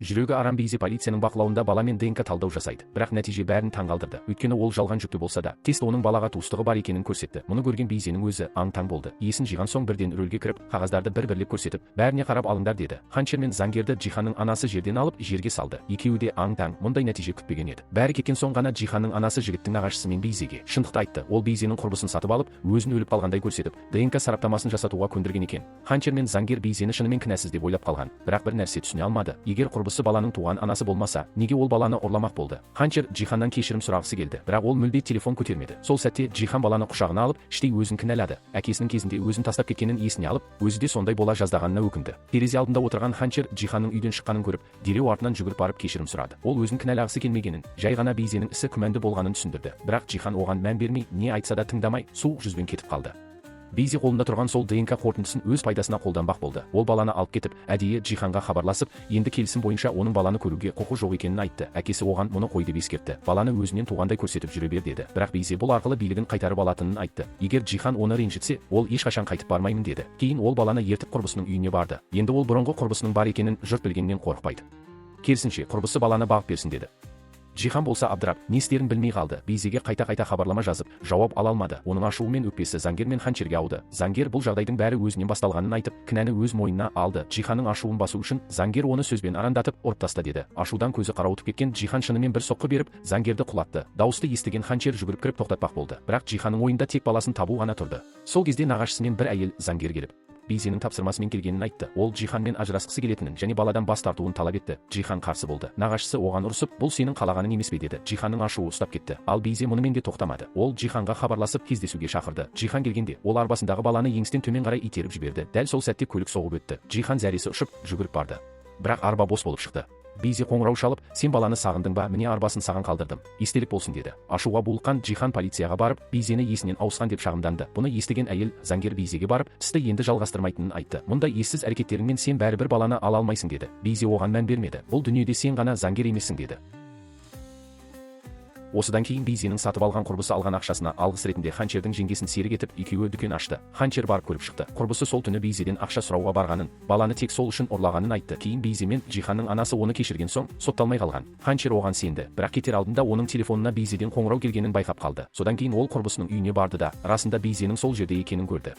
Жүрегі арам Бейзе полицияның бақылауында бала мен ДНК талдау жасайды, бірақ нәтиже бәрін таңғалдырды. Өйткені ол жалған жүкті болса да, тест оның балаға туыстығы бар екенін көрсетті. Мұны көрген Бейзенің өзі аң-таң болды. Есін жиған соң бірден рөлге кіріп, қағаздарды бір-бірлеп көрсетіп, бәріне қарап алыңдар деді. Ханчер мен заңгерді Джиханның анасы жерден алып жерге салды. Екеуі де аң-таң, мұндай нәтиже күтпеген еді. Бәрі кеткен соң ғана Джиханның анасы жігіттің нағашысы мен Бейзеге шындықты айтты. Ол Бейзенің құрбысын сатып алып, өзін өліп қалғандай көрсетіп, ДНК сараптамасын жасатуға көндірген екен. Ханчер мен заңгер Бейзені шынымен кінәсіз деп ойлап қалған, бірақ бір нәрсе түсіне алмады. Егер құрбысы баланың туған анасы болмаса, неге ол баланы ұрламақ болды? Ханчер Джиханнан кешірім сұрағысы келді, бірақ ол мүлде телефон көтермеді. Сол сәтте Джихан баланы құшағына алып, іштей өзін кінәлады. Әкесінің кезінде өзін тастап кеткенін есіне алып, өзі де сондай бола жаздағанына өкінді. Терезе алдында отырған Ханчер Джиханның үйден шыққанын көріп, дереу артынан жүгіріп барып кешірім сұрады. Ол өзін кінәлағысы келмегенін, жай ғана Бейзенің ісі күмәнді болғанын түсіндірді. Бірақ Джихан оған мән бермей, не айтса да тыңдамай, суық жүзбен кетіп қалды. Бейзе қолында тұрған сол ДНК қорытындысын өз пайдасына қолданбақ болды. Ол баланы алып кетіп, әдейі Джиханға хабарласып, енді келісім бойынша оның баланы көруге құқы жоқ екенін айтты. Әкесі оған мұны қой деп ескертті. Баланы өзінен туғандай көрсетіп жүре бер деді. Бірақ Бейзе бұл арқылы билігін қайтарып алатынын айтты. Егер Джихан оны ренжітсе, ол ешқашан қайтып бармаймын деді. Кейін ол баланы ертіп құрбысының үйіне барды. Енді ол бұрынғы құрбысының бар екенін жұрт білгеннен қорықпайды. Керісінше, құрбысы баланы бағып берсін деді. Джихан болса абдырап, не істерін білмей қалды. Бейзеге қайта-қайта хабарлама жазып, жауап ала алмады. Оның ашуы мен өкпесі заңгер мен Ханчерге ауды. Заңгер бұл жағдайдың бәрі өзінен басталғанын айтып, кінәні өз мойнына алды. Джиханның ашуын басу үшін заңгер оны сөзбен арандатып, ұрып таста деді. Ашудан көзі қарауытып кеткен Джихан шынымен бір соққы беріп, заңгерді құлатты. Дауысты естіген Ханчер жүгіріп кіріп тоқтатпақ болды. Бірақ Джиханның ойында тек баласын табу ғана тұрды. Сол кезде нағашысымен бір әйел заңгер келіп, Бейзенің тапсырмасымен келгенін айтты. Ол Джиханмен ажырасқысы келетінін және баладан бас тартуын талап етті. Джихан қарсы болды. Нағашысы оған ұрысып, бұл сенің қалағаның емес пе деді. Джиханның ашуы ұстап кетті. Ал Бейзе мұнымен де тоқтамады. Ол Джиханға хабарласып кездесуге шақырды. Джихан келгенде, ол арбасындағы баланы еңістен төмен қарай итеріп жіберді. Дәл сол сәтте көлік соғып өтті. Джихан зәресі ұшып, жүгіріп барды. Бірақ арба бос болып шықты. Бейзе қоңырау шалып, сен баланы сағындың ба, міне арбасын саған қалдырдым, естелік болсын деді. Ашуға булыққан Джихан полицияға барып, Бейзені есінен ауысқан деп шағымданды. Бұны естіген әйел заңгер Бейзеге барып, істі енді жалғастырмайтынын айтты. Мұндай ессіз әрекеттеріңмен сен бәрібір баланы ала алмайсың деді. Бейзе оған мән бермеді. Бұл дүниеде сен ғана заңгер емессің деді. Осыдан кейін Бейзенің сатып алған құрбысы алған ақшасына алғыс ретінде Ханчердің жеңгесін серік етіп, екеуі дүкен ашты. Ханчер барып көріп шықты. Құрбысы сол түні Бейзеден ақша сұрауға барғанын, баланы тек сол үшін ұрлағанын айтты. Кейін Бейзе мен Джиханның анасы оны кешірген соң сотталмай қалған. Ханчер оған сенді, бірақ кетер алдында оның телефонына Бейзеден қоңырау келгенін байқап қалды. Содан кейін ол құрбысының үйіне барды да, расында Бейзенің сол жерде екенін көрді.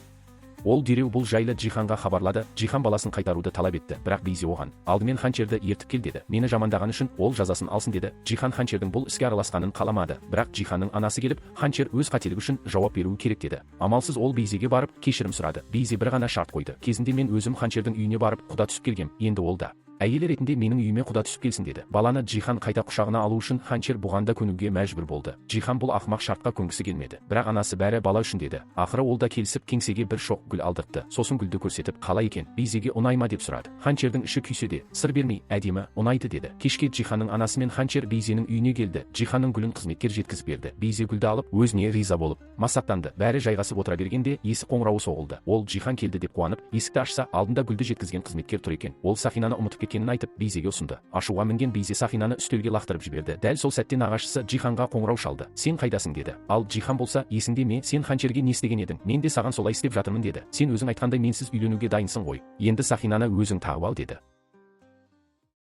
Ол дереу бұл жайлы Джиханға хабарлады. Джихан баласын қайтаруды талап етті, бірақ Бейзе оған алдымен Ханчерді ертіп кел деді. Мені жамандаған үшін ол жазасын алсын деді. Джихан Ханчердің бұл іске араласқанын қаламады, бірақ Джиханның анасы келіп, Ханчер өз қателігі үшін жауап беруі керек деді. Амалсыз ол Бейзеге барып кешірім сұрады. Бейзе бір ғана шарт қойды. Кезінде мен өзім Ханчердің үйіне барып құда түсіп келгем, енді ол да әйелі ретінде менің үйіме құда түсіп келсін деді. Баланы Джихан қайта құшағына алу үшін Ханчер бұған да көнуге мәжбүр болды. Джихан бұл ақымақ шартқа көнгісі келмеді. Бірақ анасы бәрі бала үшін деді. Ақыры ол да келісіп кеңсеге бір шоқ гүл алдыртты. Сосын гүлді көрсетіп, қалай екен, Бейзеге ұнайма деп сұрады. Ханчердің іші күйсе де, сыр бермей, әдемі, ұнайды деді. Кешке Джиханның анасы мен Ханчер Бейзенің үйіне келді. Джиханның гүлін қызметкер жеткізіп берді. Бейзе гүлді алып, өзіне риза болып, масаттанды. Бәрі жайғасып отыра бергенде есік қоңырауы соғылды. Ол Джихан келді деп қуанып, есікті ашса, алдында гүлді жеткізген қызметкер тұр екен. Ол Сахинаны ұмытып кеткенін айтып, Бейзеге ұсынды. Ашуға мінген Бейзе Сахинаны үстелге лақтырып жіберді. Дәл сол сәтте нағашысы Джиханға қоңырау шалды. Сен қайдасың деді. Ал Джихан болса, есіңде ме, сен Ханчерге не істеген едің? Мен де саған солай істеп жатырмын деді. Сен өзің айтқандай менсіз үйленуге дайынсың ғой. Енді Сахинаны өзің тағып ал деді.